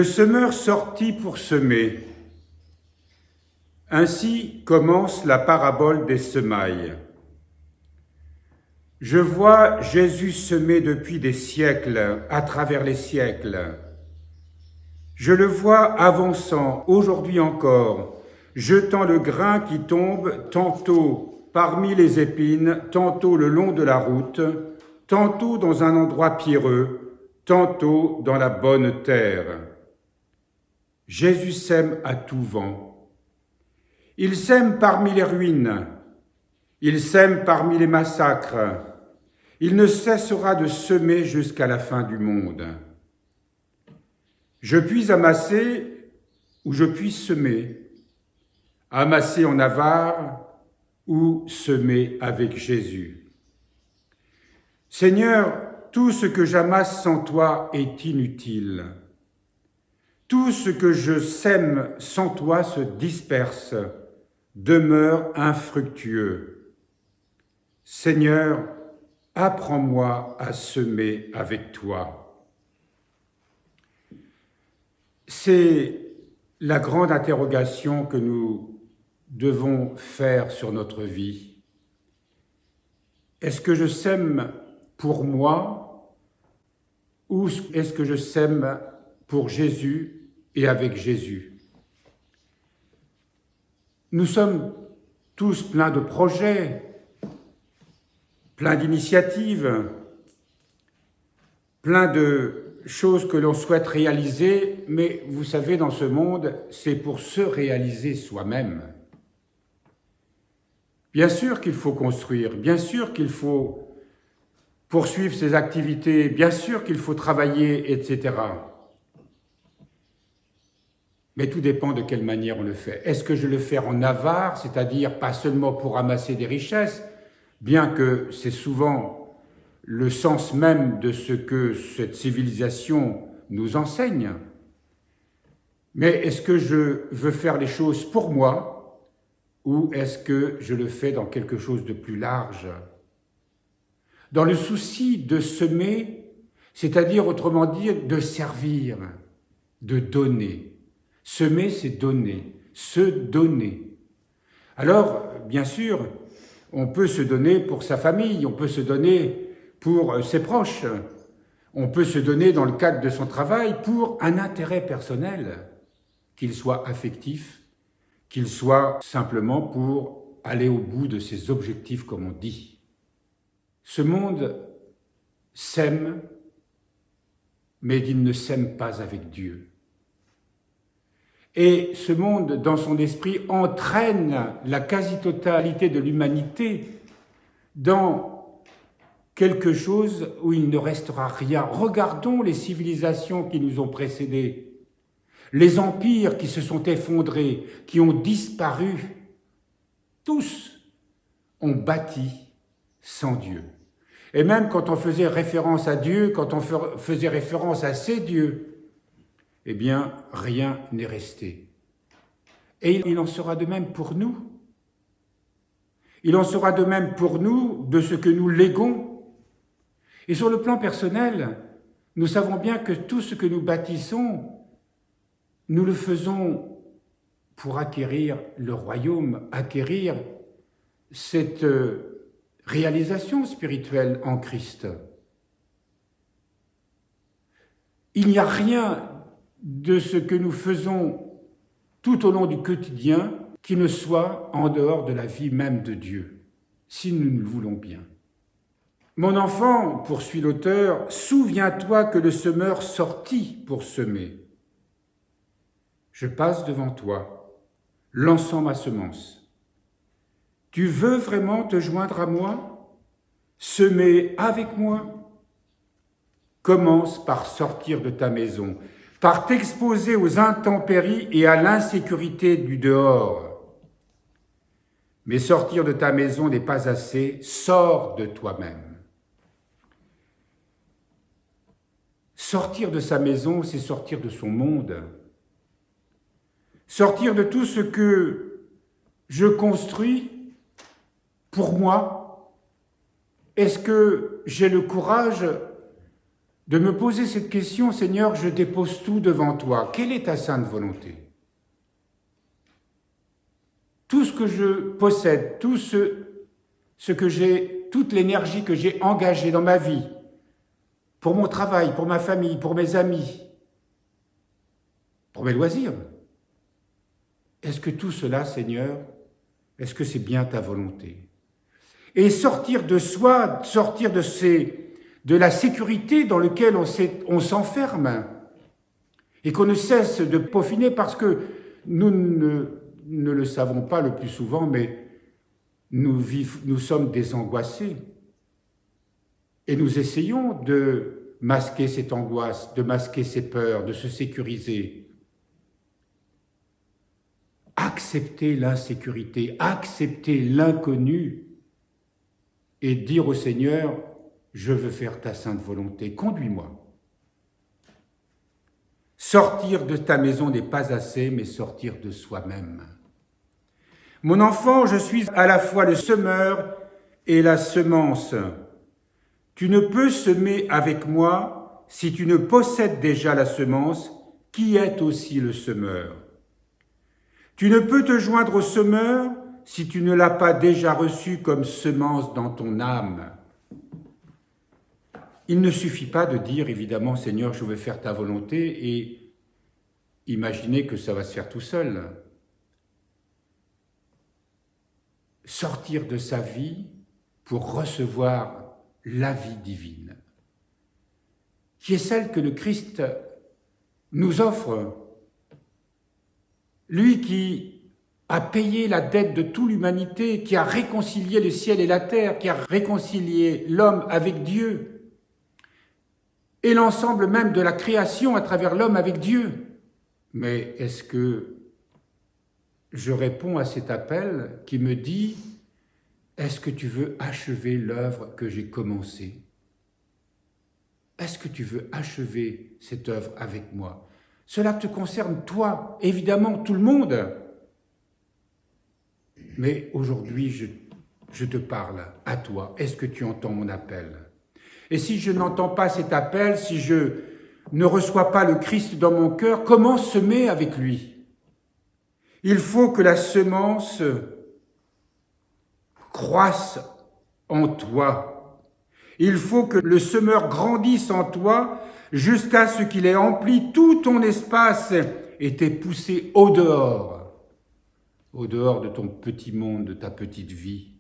Le semeur sortit pour semer. Ainsi commence la parabole des semailles. Je vois Jésus semer depuis des siècles, à travers les siècles. Je le vois avançant, aujourd'hui encore, jetant le grain qui tombe tantôt parmi les épines, tantôt le long de la route, tantôt dans un endroit pierreux, tantôt dans la bonne terre. Jésus sème à tout vent. Il sème parmi les ruines, il sème parmi les massacres, il ne cessera de semer jusqu'à la fin du monde. Je puis amasser ou je puis semer, amasser en avare ou semer avec Jésus. Seigneur, tout ce que j'amasse sans toi est inutile. Tout ce que je sème sans toi se disperse, demeure infructueux. Seigneur, apprends-moi à semer avec toi. C'est la grande interrogation que nous devons faire sur notre vie. Est-ce que je sème pour moi ou est-ce que je sème pour Jésus et avec Jésus? Nous sommes tous pleins de projets, pleins d'initiatives, pleins de choses que l'on souhaite réaliser, mais vous savez, dans ce monde, c'est pour se réaliser soi-même. Bien sûr qu'il faut construire, bien sûr qu'il faut poursuivre ses activités, bien sûr qu'il faut travailler, etc. Mais tout dépend de quelle manière on le fait. Est-ce que je le fais en avare, c'est-à-dire pas seulement pour amasser des richesses, bien que c'est souvent le sens même de ce que cette civilisation nous enseigne, mais est-ce que je veux faire les choses pour moi ou est-ce que je le fais dans quelque chose de plus large? Dans le souci de semer, c'est-à-dire autrement dire de servir, de donner. Semer, c'est donner, se donner. Alors, bien sûr, on peut se donner pour sa famille, on peut se donner pour ses proches, on peut se donner dans le cadre de son travail pour un intérêt personnel, qu'il soit affectif, qu'il soit simplement pour aller au bout de ses objectifs, comme on dit. Ce monde sème, mais il ne sème pas avec Dieu. Et ce monde, dans son esprit, entraîne la quasi-totalité de l'humanité dans quelque chose où il ne restera rien. Regardons les civilisations qui nous ont précédés, les empires qui se sont effondrés, qui ont disparu. Tous ont bâti sans Dieu. Et même quand on faisait référence à Dieu, quand on faisait référence à ces dieux, eh bien, rien n'est resté. Et il en sera de même pour nous. Il en sera de même pour nous de ce que nous léguons. Et sur le plan personnel, nous savons bien que tout ce que nous bâtissons, nous le faisons pour acquérir le royaume, acquérir cette réalisation spirituelle en Christ. Il n'y a rien de ce que nous faisons tout au long du quotidien qui ne soit en dehors de la vie même de Dieu, si nous le voulons bien. Mon enfant, poursuit l'auteur, souviens-toi que le semeur sortit pour semer. Je passe devant toi, lançant ma semence. Tu veux vraiment te joindre à moi? Semer avec moi? Commence par sortir de ta maison, par t'exposer aux intempéries et à l'insécurité du dehors. Mais sortir de ta maison n'est pas assez, sors de toi-même. Sortir de sa maison, c'est sortir de son monde. Sortir de tout ce que je construis pour moi. Est-ce que j'ai le courage de me poser cette question, Seigneur, je dépose tout devant toi. Quelle est ta sainte volonté? Tout ce que je possède, tout ce que j'ai, toute l'énergie que j'ai engagée dans ma vie, pour mon travail, pour ma famille, pour mes amis, pour mes loisirs. Est-ce que tout cela, Seigneur, est-ce que c'est bien ta volonté? Et sortir de soi, sortir de la sécurité dans laquelle on s'enferme et qu'on ne cesse de peaufiner parce que nous ne le savons pas le plus souvent, mais nous sommes des angoissés. Et nous essayons de masquer cette angoisse, de masquer ces peurs, de se sécuriser. Accepter l'insécurité, accepter l'inconnu et dire au Seigneur, je veux faire ta sainte volonté, conduis-moi. Sortir de ta maison n'est pas assez, mais sortir de soi-même. Mon enfant, je suis à la fois le semeur et la semence. Tu ne peux semer avec moi si tu ne possèdes déjà la semence, qui est aussi le semeur. Tu ne peux te joindre au semeur si tu ne l'as pas déjà reçu comme semence dans ton âme. Il ne suffit pas de dire, évidemment, Seigneur, je veux faire ta volonté et imaginer que ça va se faire tout seul. Sortir de sa vie pour recevoir la vie divine, qui est celle que le Christ nous offre. Lui qui a payé la dette de toute l'humanité, qui a réconcilié le ciel et la terre, qui a réconcilié l'homme avec Dieu, et l'ensemble même de la création à travers l'homme avec Dieu. Mais est-ce que je réponds à cet appel qui me dit « Est-ce que tu veux achever l'œuvre que j'ai commencée? Est-ce que tu veux achever cette œuvre avec moi ?» Cela te concerne toi, évidemment tout le monde. Mais aujourd'hui, je te parle à toi. Est-ce que tu entends mon appel? Et si je n'entends pas cet appel, si je ne reçois pas le Christ dans mon cœur, comment semer avec lui? Il faut que la semence croisse en toi. Il faut que le semeur grandisse en toi jusqu'à ce qu'il ait empli tout ton espace et t'ait poussé au dehors de ton petit monde, de ta petite vie.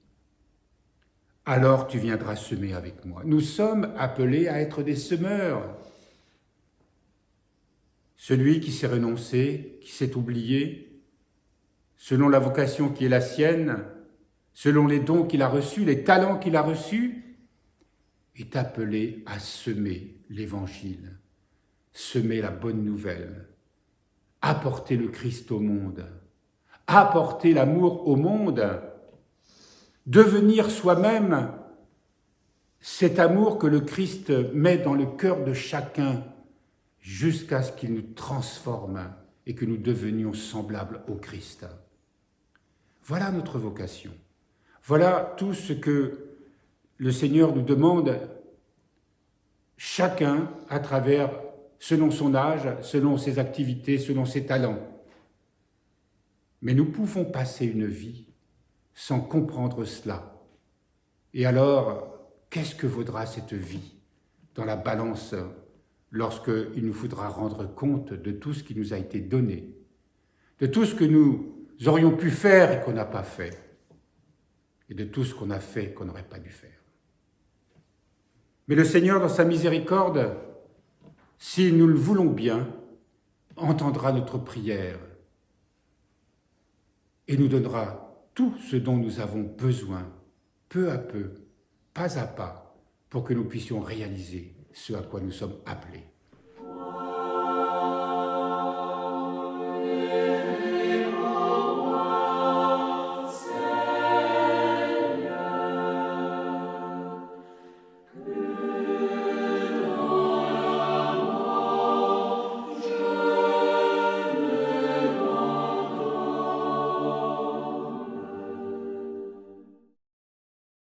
Alors tu viendras semer avec moi. Nous sommes appelés à être des semeurs. Celui qui s'est renoncé, qui s'est oublié, selon la vocation qui est la sienne, selon les dons qu'il a reçus, les talents qu'il a reçus, est appelé à semer l'Évangile, semer la bonne nouvelle, apporter le Christ au monde, apporter l'amour au monde, devenir soi-même cet amour que le Christ met dans le cœur de chacun jusqu'à ce qu'il nous transforme et que nous devenions semblables au Christ. Voilà notre vocation. Voilà tout ce que le Seigneur nous demande, chacun à travers, selon son âge, selon ses activités, selon ses talents. Mais nous pouvons passer une vie sans comprendre cela. Et alors, qu'est-ce que vaudra cette vie dans la balance lorsqu'il nous faudra rendre compte de tout ce qui nous a été donné, de tout ce que nous aurions pu faire et qu'on n'a pas fait, et de tout ce qu'on a fait et qu'on n'aurait pas dû faire. Mais le Seigneur, dans sa miséricorde, si nous le voulons bien, entendra notre prière et nous donnera tout ce dont nous avons besoin, peu à peu, pas à pas, pour que nous puissions réaliser ce à quoi nous sommes appelés.